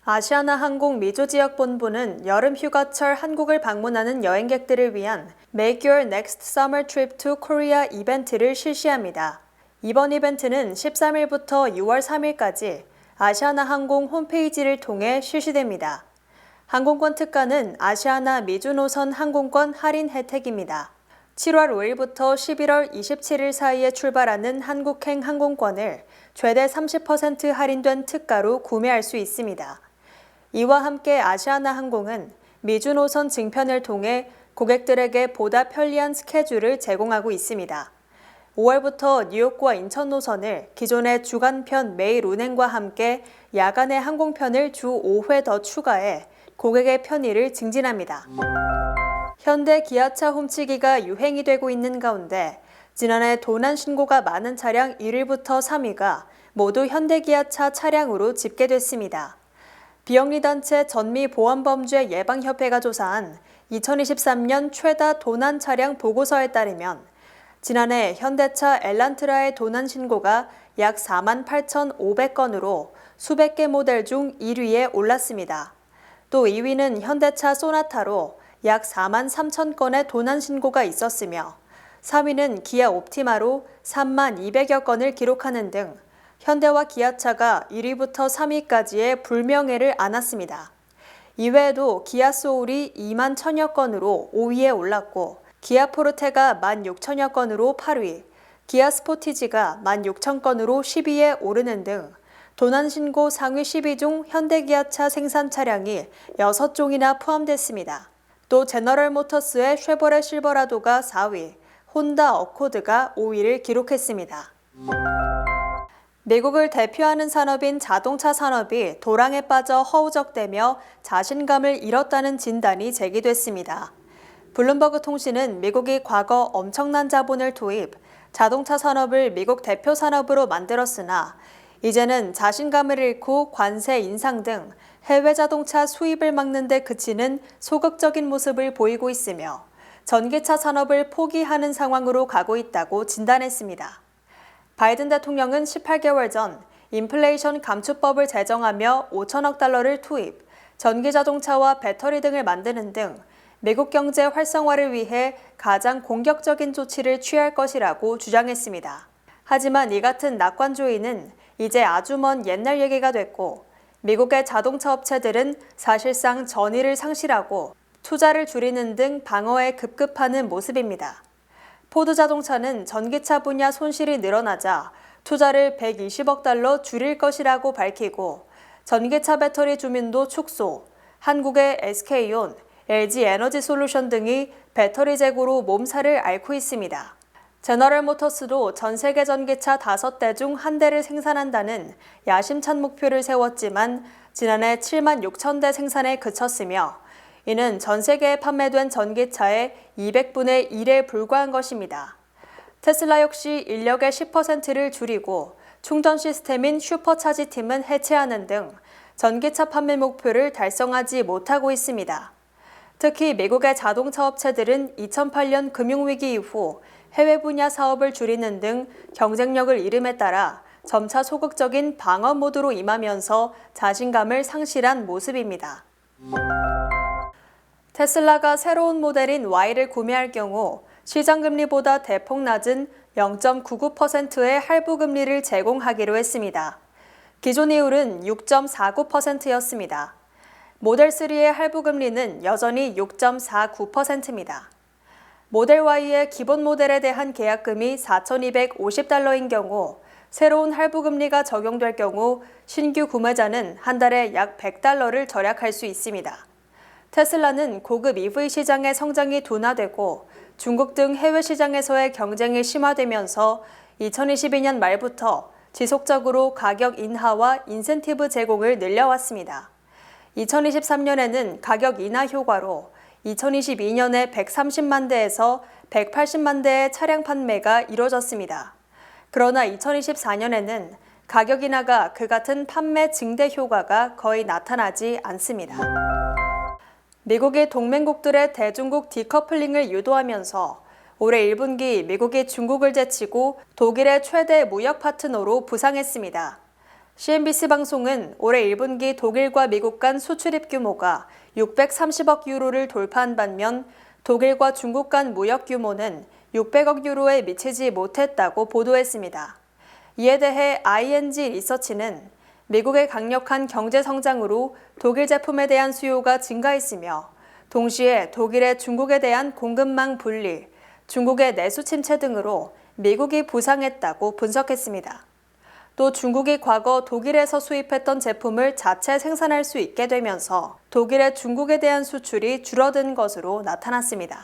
아시아나항공 미주지역본부는 여름휴가철 한국을 방문하는 여행객들을 위한 Make Your Next Summer Trip to Korea 이벤트를 실시합니다. 이번 이벤트는 13일부터 6월 3일까지 아시아나항공 홈페이지를 통해 실시됩니다. 항공권 특가는 아시아나 미주 노선 항공권 할인 혜택입니다. 7월 5일부터 11월 27일 사이에 출발하는 한국행 항공권을 최대 30% 할인된 특가로 구매할 수 있습니다. 이와 함께 아시아나항공은 미주 노선 증편을 통해 고객들에게 보다 편리한 스케줄을 제공하고 있습니다. 5월부터 뉴욕과 인천 노선을 기존의 주간편 매일 운행과 함께 야간의 항공편을 주 5회 더 추가해 고객의 편의를 증진합니다. 현대 기아차 훔치기가 유행이 되고 있는 가운데 지난해 도난 신고가 많은 차량 1위부터 3위가 모두 현대기아차 차량으로 집계됐습니다. 비영리단체 전미보안범죄 예방협회가 조사한 2023년 최다 도난 차량 보고서에 따르면 지난해 현대차 엘란트라의 도난 신고가 약 48,500건으로 수백 개 모델 중 1위에 올랐습니다. 또 2위는 현대차 소나타로 약 43,000건의 도난 신고가 있었으며 3위는 기아 옵티마로 32,200여 건을 기록하는 등 현대와 기아차가 1위부터 3위까지의 불명예를 안았습니다. 이외에도 기아 소울이 2만 1,000여 건으로 5위에 올랐고 기아 포르테가 16,000여 건으로 8위, 기아 스포티지가 16,000건으로 10위에 오르는 등 도난 신고 상위 10위 중 현대기아차 생산 차량이 6종이나 포함됐습니다. 또 제너럴 모터스의 쉐보레 실버라도가 4위, 혼다 어코드가 5위를 기록했습니다. 미국을 대표하는 산업인 자동차 산업이 도랑에 빠져 허우적대며 자신감을 잃었다는 진단이 제기됐습니다. 블룸버그 통신은 미국이 과거 엄청난 자본을 투입, 자동차 산업을 미국 대표 산업으로 만들었으나 이제는 자신감을 잃고 관세 인상 등 해외 자동차 수입을 막는 데 그치는 소극적인 모습을 보이고 있으며 전기차 산업을 포기하는 상황으로 가고 있다고 진단했습니다. 바이든 대통령은 18개월 전 인플레이션 감축법을 제정하며 5천억 달러를 투입, 전기자동차와 배터리 등을 만드는 등 미국 경제 활성화를 위해 가장 공격적인 조치를 취할 것이라고 주장했습니다. 하지만 이 같은 낙관주의는 이제 아주 먼 옛날 얘기가 됐고 미국의 자동차 업체들은 사실상 전의를 상실하고 투자를 줄이는 등 방어에 급급하는 모습입니다. 포드 자동차는 전기차 분야 손실이 늘어나자 투자를 120억 달러 줄일 것이라고 밝히고 전기차 배터리 주문도 축소, 한국의 SK온, LG 에너지 솔루션 등이 배터리 재고로 몸살을 앓고 있습니다. 제너럴 모터스도 전 세계 전기차 5대 중 1대를 생산한다는 야심찬 목표를 세웠지만 지난해 7만 6천 대 생산에 그쳤으며 이는 전 세계에 판매된 전기차의 200분의 1에 불과한 것입니다. 테슬라 역시 인력의 10%를 줄이고 충전 시스템인 슈퍼차지 팀은 해체하는 등 전기차 판매 목표를 달성하지 못하고 있습니다. 특히 미국의 자동차 업체들은 2008년 금융위기 이후 해외 분야 사업을 줄이는 등 경쟁력을 잃음에 따라 점차 소극적인 방어 모드로 임하면서 자신감을 상실한 모습입니다. 테슬라가 새로운 모델인 Y를 구매할 경우 시장금리보다 대폭 낮은 0.99%의 할부금리를 제공하기로 했습니다. 기존 이율은 6.49%였습니다. 모델 3의 할부금리는 여전히 6.49%입니다. 모델 Y의 기본 모델에 대한 계약금이 $4,250인 경우 새로운 할부금리가 적용될 경우 신규 구매자는 한 달에 약 $100를 절약할 수 있습니다. 테슬라는 고급 EV 시장의 성장이 둔화되고 중국 등 해외 시장에서의 경쟁이 심화되면서 2022년 말부터 지속적으로 가격 인하와 인센티브 제공을 늘려왔습니다. 2023년에는 가격 인하 효과로 2022년에 130만 대에서 180만 대의 차량 판매가 이뤄졌습니다. 그러나 2024년에는 가격 인하가 그 같은 판매 증대 효과가 거의 나타나지 않습니다. 미국이 동맹국들의 대중국 디커플링을 유도하면서 올해 1분기 미국이 중국을 제치고 독일의 최대 무역 파트너로 부상했습니다. CNBC 방송은 올해 1분기 독일과 미국 간 수출입 규모가 630억 유로를 돌파한 반면 독일과 중국 간 무역 규모는 600억 유로에 미치지 못했다고 보도했습니다. 이에 대해 ING 리서치는 미국의 강력한 경제 성장으로 독일 제품에 대한 수요가 증가했으며 동시에 독일의 중국에 대한 공급망 분리, 중국의 내수 침체 등으로 미국이 부상했다고 분석했습니다. 또 중국이 과거 독일에서 수입했던 제품을 자체 생산할 수 있게 되면서 독일의 중국에 대한 수출이 줄어든 것으로 나타났습니다.